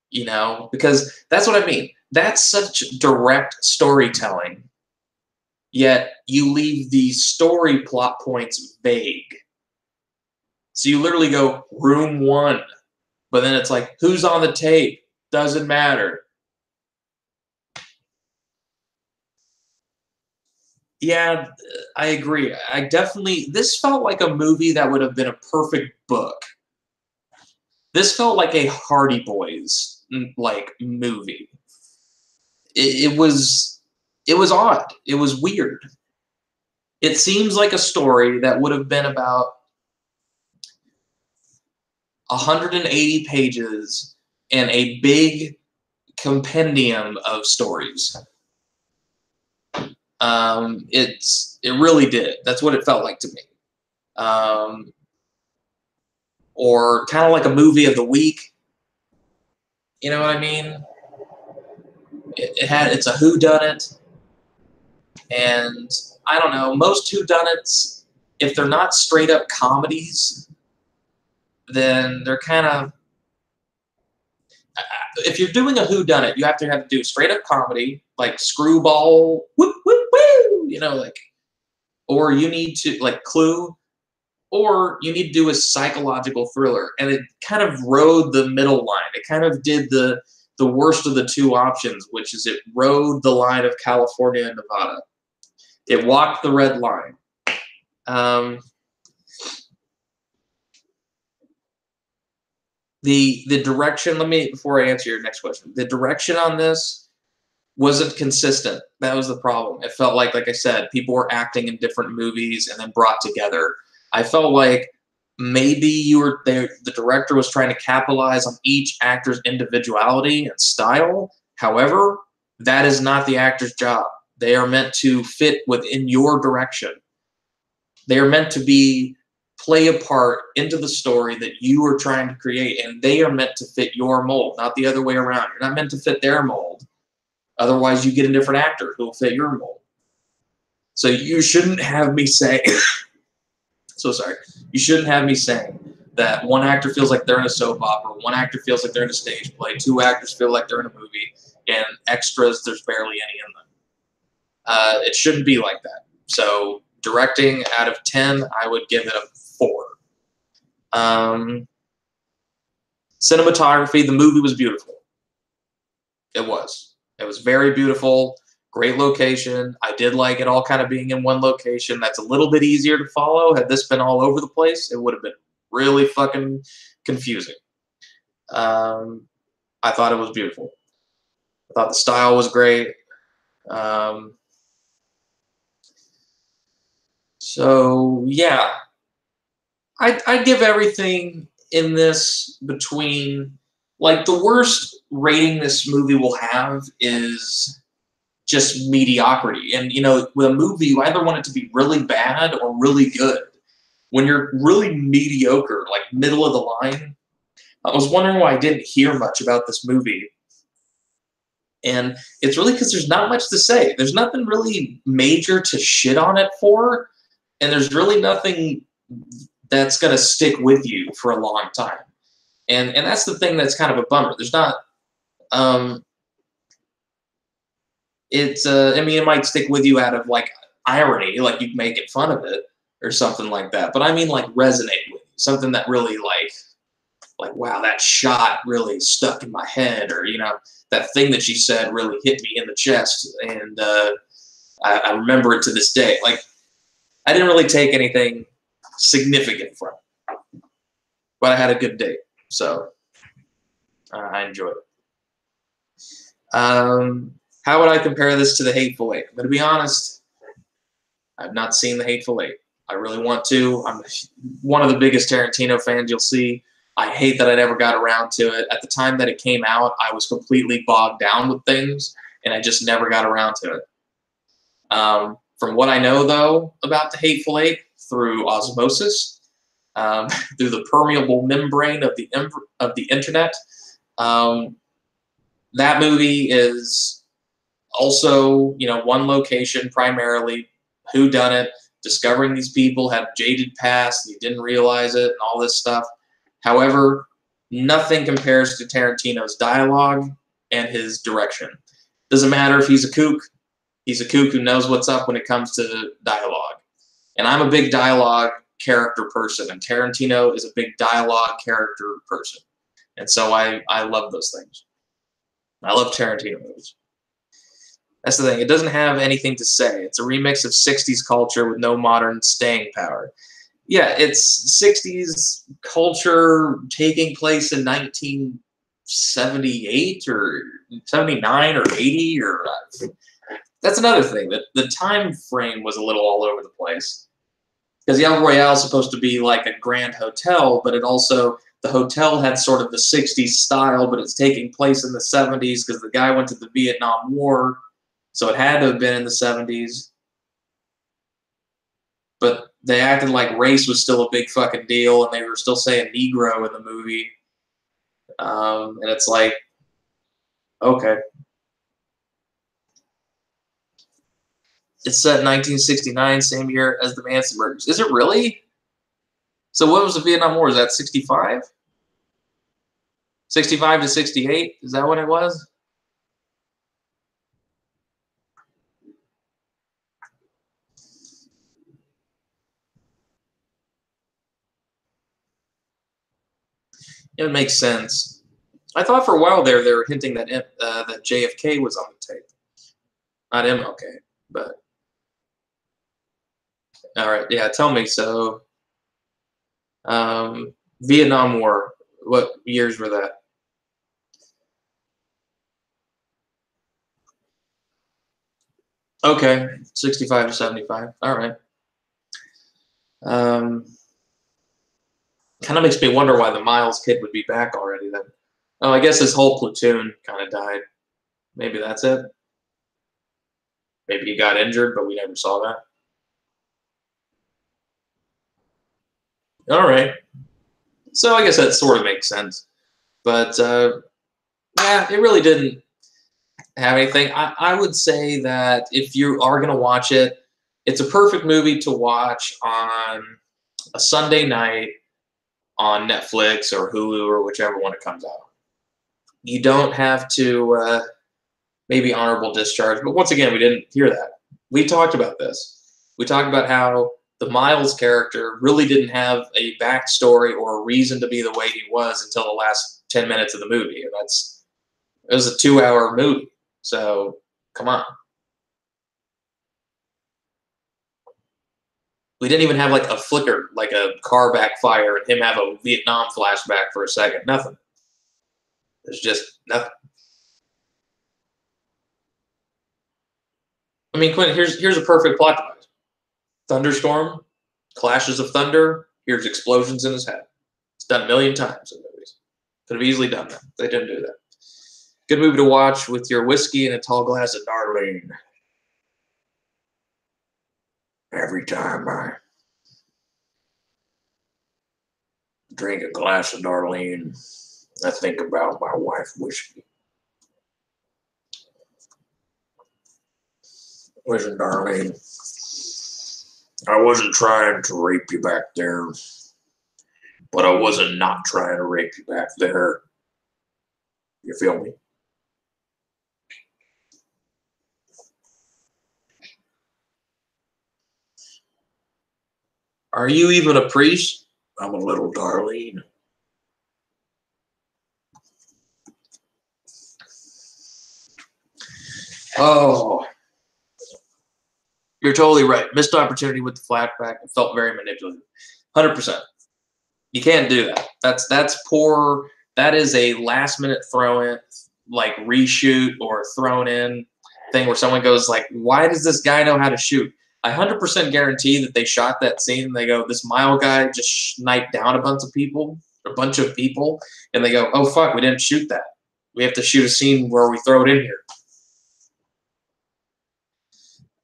You know, because that's what I mean. That's such direct storytelling, yet you leave the story plot points vague. So you literally go room 1, but then it's like, who's on the tape? Doesn't matter. Yeah, I agree. This felt like a movie that would have been a perfect book. This felt like a Hardy Boys like movie. It was odd. It was weird. It seems like a story that would have been about 180 pages and a big compendium of stories. It really did. That's what it felt like to me. Or kind of like a movie of the week. You know what I mean? It's a whodunit, and I don't know. Most whodunits, if they're not straight up comedies, then they're kind of. If you're doing a whodunit, you have to do straight up comedy, like Screwball, whoop whoop woo, you know, like, or you need to like Clue, or you need to do a psychological thriller, and it kind of rode the middle line. It kind of did the worst of the two options, which is it rode the line of California and Nevada. It walked the red line. The direction, before I answer your next question, the direction on this wasn't consistent. That was the problem. It felt like I said, people were acting in different movies and then brought together. I felt like maybe the director was trying to capitalize on each actor's individuality and style. However, that is not the actor's job. They are meant to fit within your direction. They are meant to play a part into the story that you are trying to create, and they are meant to fit your mold, not the other way around. You're not meant to fit their mold. Otherwise, you get a different actor who will fit your mold. So you shouldn't have me say, so sorry, you shouldn't have me saying that one actor feels like they're in a soap opera, one actor feels like they're in a stage play, 2 actors feel like they're in a movie, and extras, there's barely any in them. It shouldn't be like that. So directing out of 10, I would give it a 4. Cinematography, the movie was beautiful. It was. It was very beautiful. Great location. I did like it all kind of being in one location. That's a little bit easier to follow. Had this been all over the place, it would have been really fucking confusing. I thought it was beautiful. I thought the style was great. So yeah, I'd give everything in this between, like, the worst rating this movie will have is just mediocrity. And with a movie, you either want it to be really bad or really good. When you're really mediocre, like middle of the line, I was wondering why I didn't hear much about this movie. And it's really because there's not much to say. There's nothing really major to shit on it for, and there's really nothing that's going to stick with you for a long time. And that's the thing that's kind of a bummer. There's not, I mean, it might stick with you out of, like, irony, like you making fun of it or something like that. But I mean, like, resonate with you. Something that really, like, wow, that shot really stuck in my head, or, that thing that she said really hit me in the chest. And I remember it to this day. Like, I didn't really take anything significant from it, but I had a good date. So I enjoyed it. How would I compare this to The Hateful Eight? I'm going to be honest. I've not seen The Hateful Eight. I really want to. I'm one of the biggest Tarantino fans you'll see. I hate that I never got around to it. At the time that it came out, I was completely bogged down with things, and I just never got around to it. From what I know, though, about The Hateful Eight, through osmosis, through the permeable membrane of the internet, that movie is also, one location primarily, whodunit, discovering these people had jaded past, and you didn't realize it, and all this stuff. However, nothing compares to Tarantino's dialogue and his direction. Doesn't matter if he's a kook. He's a kook who knows what's up when it comes to dialogue. And I'm a big dialogue character person, and Tarantino is a big dialogue character person. And so I love those things. I love Tarantino movies. That's the thing. It doesn't have anything to say. It's a remix of 60s culture with no modern staying power. Yeah, it's 60s culture taking place in 1978 or 79 or 80 or that's another thing. That the time frame was a little all over the place. Because Royale is supposed to be like a grand hotel, but the hotel had sort of the 60s style, but it's taking place in the 70s because the guy went to the Vietnam War, so it had to have been in the 70s. But they acted like race was still a big fucking deal, and they were still saying Negro in the movie. And it's like, okay. It's set in 1969, same year as the Manson murders. Is it really? So what was the Vietnam War? Is that 65? 65 to 68? Is that what it was? It makes sense. I thought for a while there they were hinting that that JFK was on the tape. Not MLK, but all right. Yeah, tell me. So, Vietnam War. What years were that? Okay, 65 to 75. All right. Kind of makes me wonder why the Miles kid would be back already then. Oh, I guess his whole platoon kind of died. Maybe that's it. Maybe he got injured, but we never saw that. All right. So I guess that sort of makes sense. But, yeah, it really didn't have anything. I would say that if you are going to watch it, it's a perfect movie to watch on a Sunday night on Netflix or Hulu or whichever one it comes out. You don't have to, maybe honorable discharge, but once again, we didn't hear that. We talked about this. We talked about how the Miles character really didn't have a backstory or a reason to be the way he was until the last 10 minutes of the movie. And it was a 2-hour movie. So come on. We didn't even have like a flicker, like a car backfire, and him have a Vietnam flashback for a second. Nothing. There's just nothing. I mean, Quentin, here's a perfect plot device. Thunderstorm, clashes of thunder, here's explosions in his head. It's done a million times in movies. Could have easily done that. They didn't do that. Good movie to watch with your whiskey and a tall glass of Darlene. Every time I drink a glass of Darlene, I think about my wife whiskey. Listen, Darlene, I wasn't trying to rape you back there, but I wasn't not trying to rape you back there. You feel me? Are you even a priest? I'm a little Darlene. Oh, you're totally right. Missed opportunity with the flashback. It felt very manipulative. 100%. You can't do that. That's poor. That is a last minute throw in, like reshoot or thrown in thing where someone goes like, "Why does this guy know how to shoot?" I 100% guarantee that they shot that scene and they go, "This Mile guy just sniped down a bunch of people," and they go, "Oh fuck, we didn't shoot that. We have to shoot a scene where we throw it in here."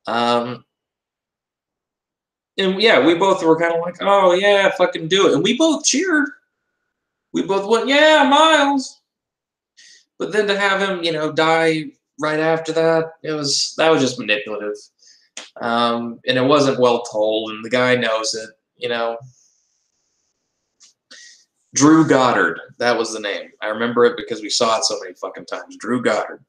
And yeah, we both were kind of like, "Oh yeah, fucking do it," and we both cheered. We both went, "Yeah, Miles." But then to have him, die right after that, that was just manipulative. And it wasn't well told, and the guy knows it, Drew Goddard, that was the name. I remember it because we saw it so many fucking times. Drew Goddard.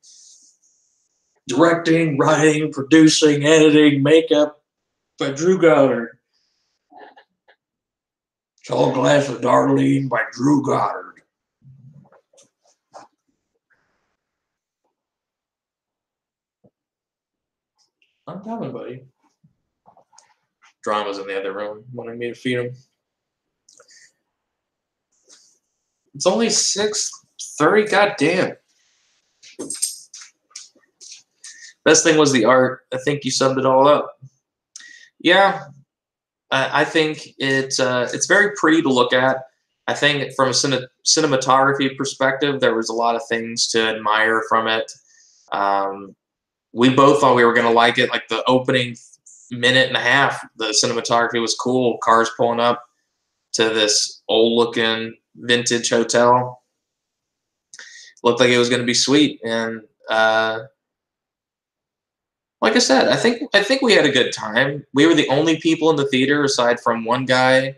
Directing, writing, producing, editing, makeup by Drew Goddard. Tall Glass of Darlene by Drew Goddard. I'm coming, buddy. Drama's in the other room, wanting me to feed him. It's only 6:30. Goddamn. Best thing was the art. I think you summed it all up. Yeah, I think it's very pretty to look at. I think from a cinematography perspective, there was a lot of things to admire from it. We both thought we were going to like it. Like the opening minute and a half, the cinematography was cool. Cars pulling up to this old-looking vintage hotel. Looked like it was going to be sweet, and like I said, I think we had a good time. We were the only people in the theater aside from one guy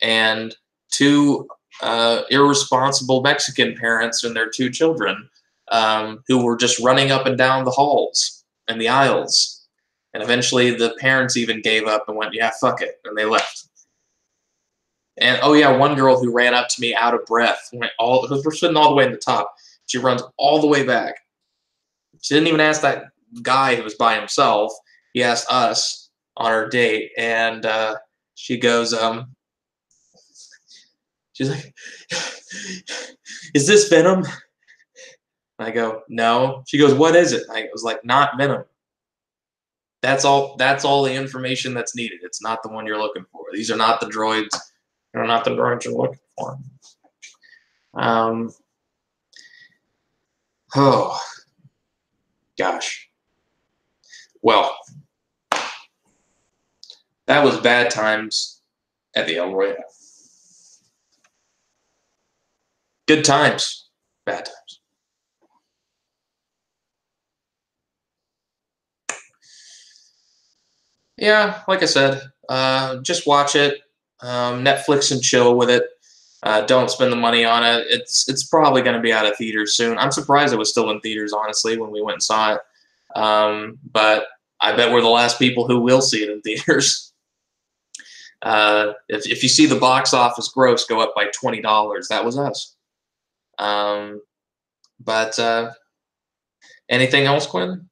and two irresponsible Mexican parents and their two children who were just running up and down the halls and the aisles. And eventually the parents even gave up and went, "Yeah, fuck it," and they left. And oh yeah, one girl who ran up to me out of breath, because we're sitting all the way in the top. She runs all the way back. She didn't even ask that guy who was by himself. He asked us on our date, and she goes, she's like, "Is this Venom?" I go, "No." She goes, "What is it?" I was like, "Not Venom." That's all the information that's needed. It's not the one you're looking for. These are not the droids. They're not the droids you're looking for. Oh, gosh. Well, that was bad times at the El Royale. Good times, bad times. Yeah, like I said, just watch it. Netflix and chill with it. Don't spend the money on it. It's probably going to be out of theaters soon. I'm surprised it was still in theaters, honestly, when we went and saw it. But I bet we're the last people who will see it in theaters. If you see the box office gross go up by $20, that was us. But anything else, Quinn?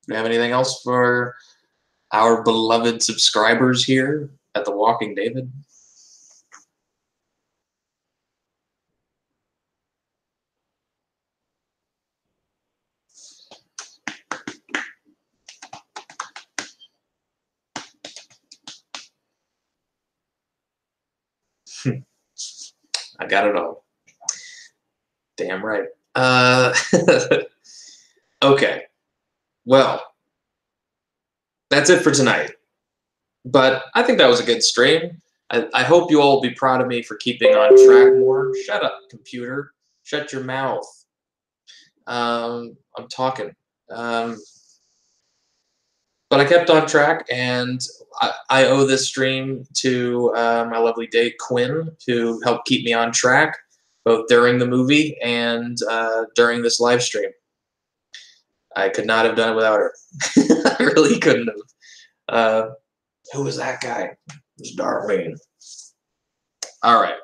Do you have anything else for our beloved subscribers here at The Walking David? I got it all. Damn right. Okay. Well, that's it for tonight. But I think that was a good stream. I hope you all will be proud of me for keeping on track more. Shut up, computer. Shut your mouth. I'm talking. But I kept on track, and I owe this stream to my lovely date, Quinn, who helped keep me on track, both during the movie and during this live stream. I could not have done it without her. I really couldn't have. Who was that guy? It was Darlene. All right.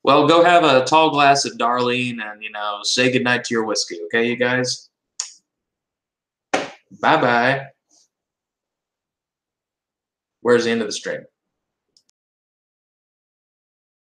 Well, go have a tall glass of Darlene and, say goodnight to your whiskey, okay, you guys? Bye-bye. Where's the end of the stream?